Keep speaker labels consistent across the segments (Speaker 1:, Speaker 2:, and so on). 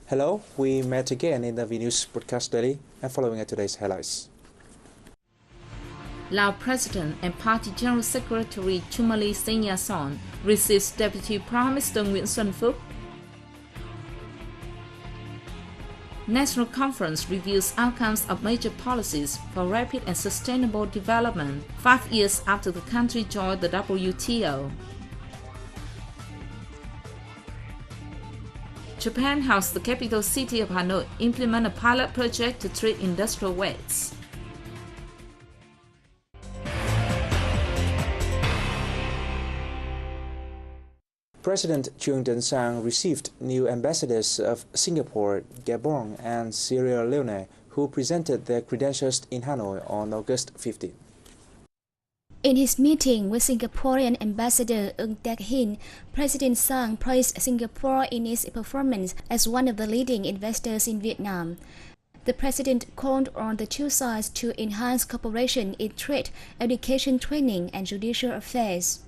Speaker 1: Hello, we met again in the VNA broadcast daily and following today's highlights.
Speaker 2: Lao President and Party General Secretary Chumali Senyason receives Deputy Prime Minister Nguyễn Xuân Phúc. National Conference reviews outcomes of major policies for rapid and sustainable development 5 years after the country joined the WTO. Japan helps the capital city of Hanoi implement a pilot project to treat industrial waste.
Speaker 1: President Chung Deng-sang received new ambassadors of Singapore, Gabon, and Sierra Leone, who presented their credentials in Hanoi on August 15.
Speaker 3: In his meeting with Singaporean Ambassador Ng Teck Hin, President Sang praised Singapore in its performance as one of the leading investors in Vietnam. The president called on the two sides to enhance cooperation in trade, education training, and judicial affairs.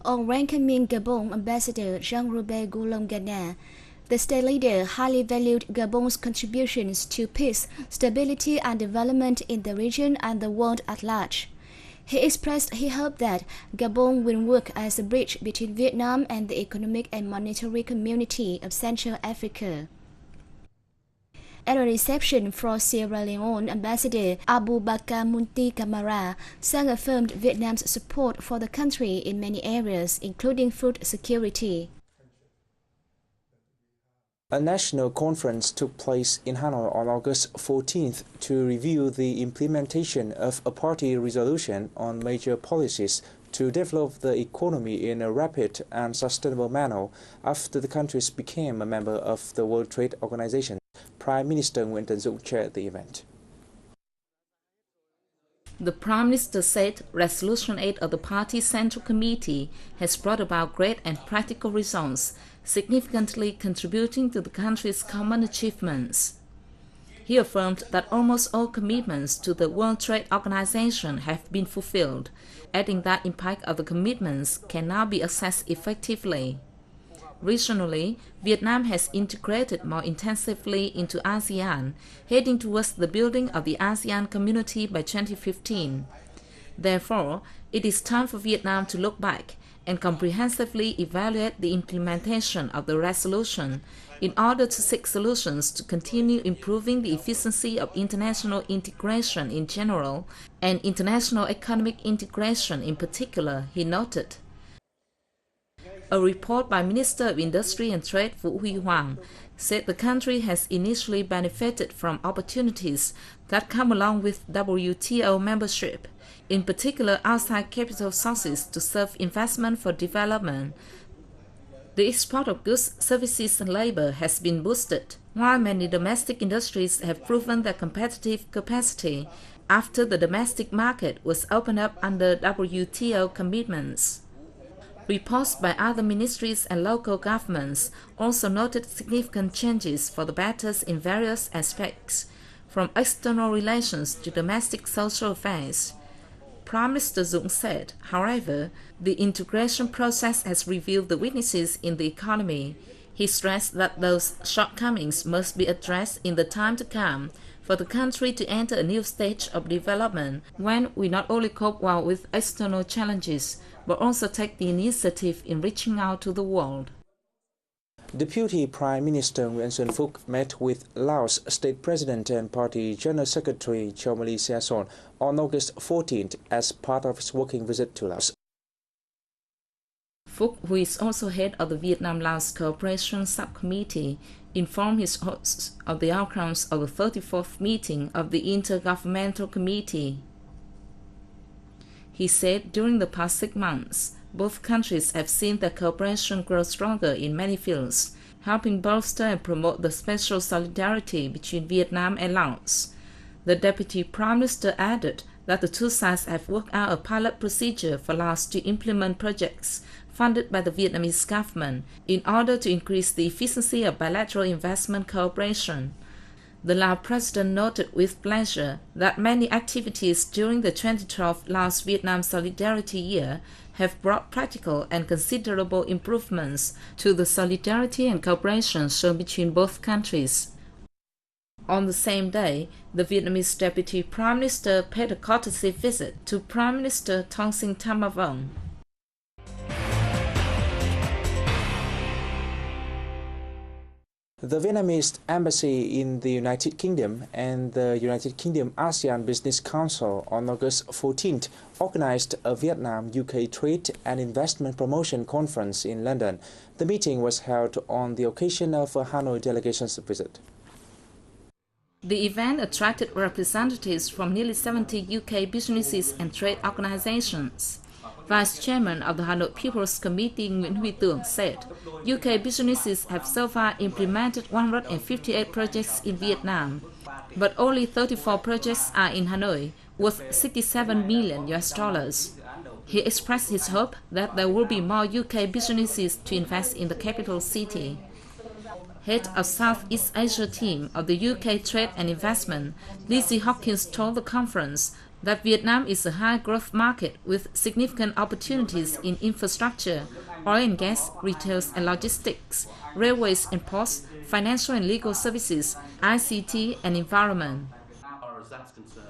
Speaker 3: On welcoming Gabon Ambassador Jean-Robert Goulom-Gana, the state leader highly valued Gabon's contributions to peace, stability, and development in the region and the world at large. He expressed his hope that Gabon will work as a bridge between Vietnam and the economic and monetary community of Central Africa. At a reception for Sierra Leone Ambassador Abubakar Munti Camara, Sang affirmed Vietnam's support for the country in many areas, including food security.
Speaker 1: A national conference took place in Hanoi on August 14th to review the implementation of a party resolution on major policies to develop the economy in a rapid and sustainable manner after the countries became a member of the World Trade Organization. Prime Minister Nguyễn Tấn Dũng chaired the event.
Speaker 2: The Prime Minister said Resolution 8 of the Party's Central Committee has brought about great and practical results, significantly contributing to the country's common achievements. He affirmed that almost all commitments to the World Trade Organization have been fulfilled, adding that impact of the commitments can now be assessed effectively. Regionally, Vietnam has integrated more intensively into ASEAN, heading towards the building of the ASEAN community by 2015. Therefore, it is time for Vietnam to look back and comprehensively evaluate the implementation of the resolution in order to seek solutions to continue improving the efficiency of international integration in general and international economic integration in particular, he noted. A report by Minister of Industry and Trade Vũ Huy Hoàng said the country has initially benefited from opportunities that come along with WTO membership, in particular outside capital sources to serve investment for development. The export of goods, services, and labor has been boosted, while many domestic industries have proven their competitive capacity after the domestic market was opened up under WTO commitments. Reports by other ministries and local governments also noted significant changes for the better in various aspects, from external relations to domestic social affairs. Prime Minister Dũng said, however, the integration process has revealed the weaknesses in the economy. He stressed that those shortcomings must be addressed in the time to come for the country to enter a new stage of development when we not only cope well with external challenges, but also take the initiative in reaching out to the world.
Speaker 1: Deputy Prime Minister Nguyễn Xuân Phúc met with Laos State President and Party General Secretary Chumali Senyason on August 14th as part of his working visit to Laos.
Speaker 2: Phúc, who is also head of the Vietnam-Laos Cooperation Subcommittee, informed his hosts of the outcomes of the 34th meeting of the Intergovernmental Committee. He said during the past 6 months, both countries have seen their cooperation grow stronger in many fields, helping bolster and promote the special solidarity between Vietnam and Laos. The Deputy Prime Minister added that the two sides have worked out a pilot procedure for Laos to implement projects funded by the Vietnamese government in order to increase the efficiency of bilateral investment cooperation. The Lao president noted with pleasure that many activities during the 2012 Laos-Vietnam Solidarity Year have brought practical and considerable improvements to the solidarity and cooperation shown between both countries. On the same day, the Vietnamese Deputy Prime Minister paid a courtesy visit to Prime Minister Thongsin Thamavong.
Speaker 1: The Vietnamese Embassy in the United Kingdom and the United Kingdom ASEAN Business Council on August 14th organized a Vietnam-UK Trade and Investment Promotion Conference in London. The meeting was held on the occasion of a Hanoi delegation's visit.
Speaker 2: The event attracted representatives from nearly 70 UK businesses and trade organizations. Vice Chairman of the Hanoi People's Committee Nguyễn Huy Tưởng said, UK businesses have so far implemented 158 projects in Vietnam, but only 34 projects are in Hanoi, worth $67 million. He expressed his hope that there will be more UK businesses to invest in the capital city. Head of Southeast Asia team of the UK Trade and Investment, Lizzie Hopkins told the conference that Vietnam is a high-growth market with significant opportunities in infrastructure, oil and gas, retail and logistics, railways and ports, financial and legal services, ICT and environment.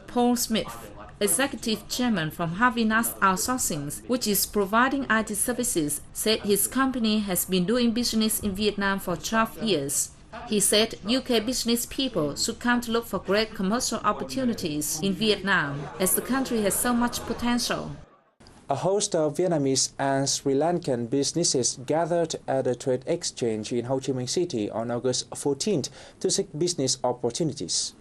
Speaker 2: Paul Smith, Executive Chairman from Havinas Outsourcing, which is providing IT services, said his company has been doing business in Vietnam for 12 years. He said UK business people should come to look for great commercial opportunities in Vietnam, as the country has so much potential.
Speaker 1: A host of Vietnamese and Sri Lankan businesses gathered at a trade exchange in Ho Chi Minh City on August 14th to seek business opportunities.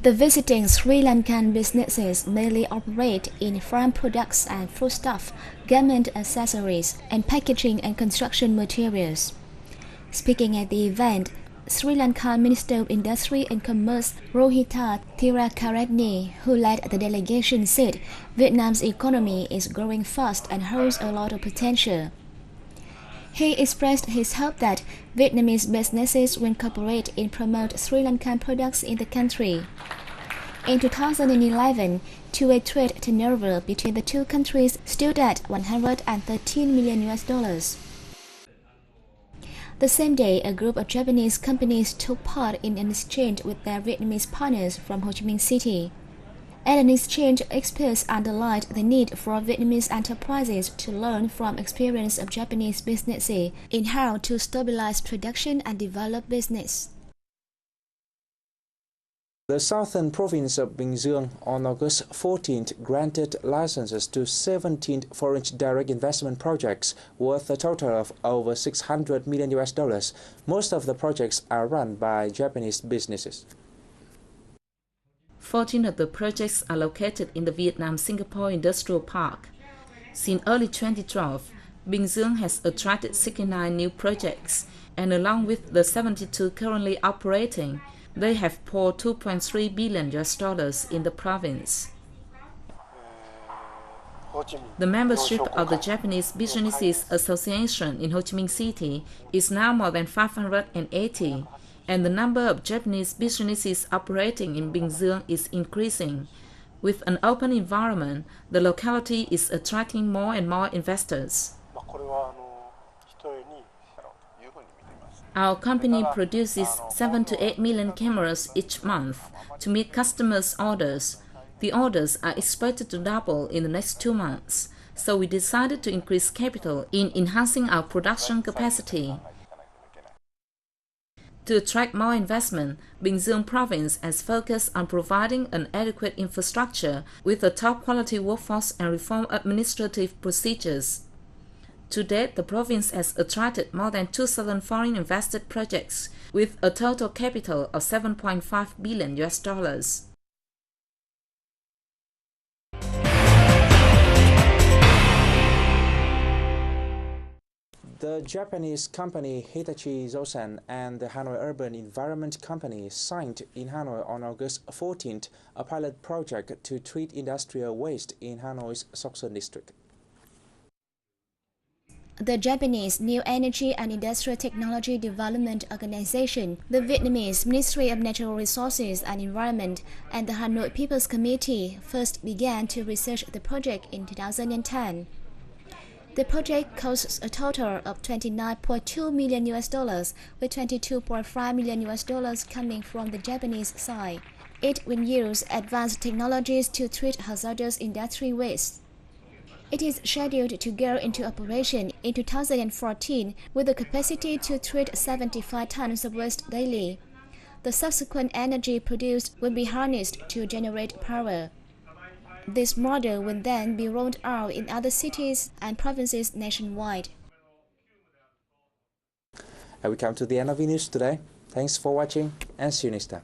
Speaker 3: The visiting Sri Lankan businesses mainly operate in farm products and foodstuff, garment accessories, and packaging and construction materials. Speaking at the event, Sri Lankan Minister of Industry and Commerce Rohita Thirakaratne, who led the delegation, said Vietnam's economy is growing fast and holds a lot of potential. He expressed his hope that Vietnamese businesses will cooperate and promote Sri Lankan products in the country. In 2011, two-way trade turnover between the two countries stood at $113 million. The same day, a group of Japanese companies took part in an exchange with their Vietnamese partners from Ho Chi Minh City. At an exchange, experts underlined the need for Vietnamese enterprises to learn from experience of Japanese businesses in how to stabilize production and develop business.
Speaker 1: The southern province of Bình Dương on August 14th granted licenses to 17 foreign direct investment projects worth a total of over $600 million. Most of the projects are run by Japanese businesses.
Speaker 2: 14 of the projects are located in the Vietnam-Singapore Industrial Park. Since early 2012, Bình Dương has attracted 69 new projects, and along with the 72 currently operating, they have poured $2.3 billion in the province. The membership of the Japanese Businesses Association in Ho Chi Minh City is now more than 580, and the number of Japanese businesses operating in Bình Dương is increasing. With an open environment, the locality is attracting more and more investors. Our company produces 7 to 8 million cameras each month to meet customers' orders. The orders are expected to double in the next 2 months, so we decided to increase capital in enhancing our production capacity. To attract more investment, Bình Dương Province has focused on providing an adequate infrastructure with a top-quality workforce and reform administrative procedures. To date, the province has attracted more than 2,000 foreign invested projects with a total capital of $7.5 billion.
Speaker 1: The Japanese company Hitachi Zosen and the Hanoi Urban Environment Company signed in Hanoi on August 14th a pilot project to treat industrial waste in Hanoi's Sok Sơn district.
Speaker 3: the Japanese New Energy and Industrial Technology Development Organization, the Vietnamese Ministry of Natural Resources and Environment, and the Hanoi People's Committee first began to research the project in 2010. The project costs a total of $29.2 million, with $22.5 million coming from the Japanese side. It will use advanced technologies to treat hazardous industry waste. It is scheduled to go into operation in 2014 with a capacity to treat 75 tons of waste daily. The subsequent energy produced will be harnessed to generate power. This model will then be rolled out in other cities and provinces nationwide.
Speaker 1: And we come to the end of the news today. Thanks for watching and see you next time.